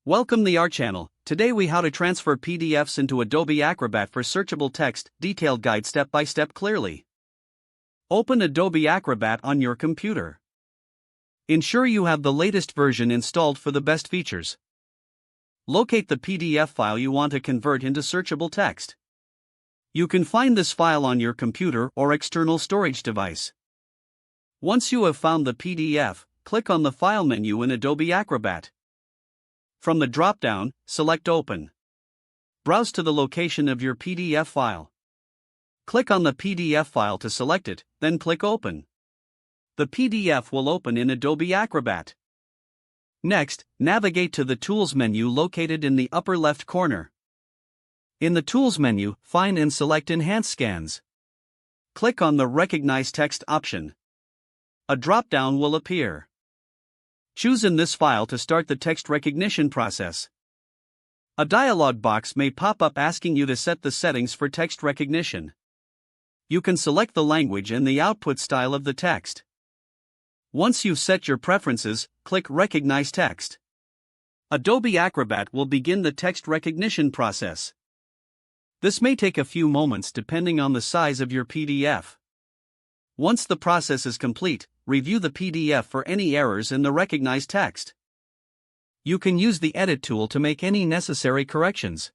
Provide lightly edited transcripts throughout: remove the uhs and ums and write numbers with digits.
Welcome to our channel. Today we how to transfer PDFs into Adobe Acrobat for searchable text, detailed guide step by step clearly. Open Adobe Acrobat on your computer. Ensure you have the latest version installed for the best features. Locate the PDF file you want to convert into searchable text. You can find this file on your computer or external storage device. Once you have found the PDF, click on the File menu in Adobe Acrobat. From the drop-down, select Open. Browse to the location of your PDF file. Click on the PDF file to select it, then click Open. The PDF will open in Adobe Acrobat. Next, navigate to the Tools menu located in the upper left corner. In the Tools menu, find and select Enhance Scans. Click on the Recognize Text option. A drop-down will appear. Choose in this file to start the text recognition process. A dialog box may pop up asking you to set the settings for text recognition. You can select the language and the output style of the text. Once you've set your preferences, click Recognize Text. Adobe Acrobat will begin the text recognition process. This may take a few moments depending on the size of your PDF. Once the process is complete, review the PDF for any errors in the recognized text. You can use the Edit tool to make any necessary corrections.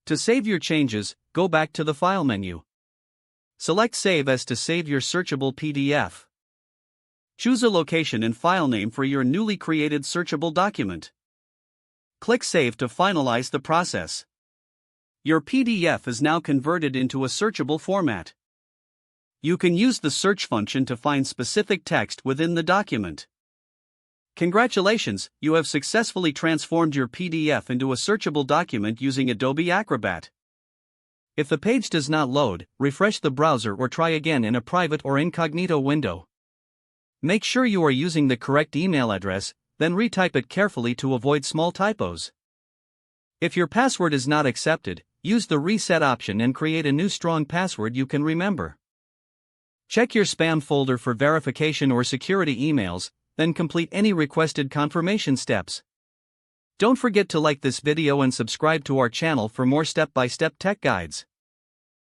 To save your changes, go back to the File menu. Select Save as to save your searchable PDF. Choose a location and file name for your newly created searchable document. Click Save to finalize the process. Your PDF is now converted into a searchable format. You can use the search function to find specific text within the document. Congratulations, you have successfully transformed your PDF into a searchable document using Adobe Acrobat. If the page does not load, refresh the browser or try again in a private or incognito window. Make sure you are using the correct email address, then retype it carefully to avoid small typos. If your password is not accepted, use the Reset option and create a new strong password you can remember. Check your spam folder for verification or security emails, then complete any requested confirmation steps. Don't forget to like this video and subscribe to our channel for more step-by-step tech guides.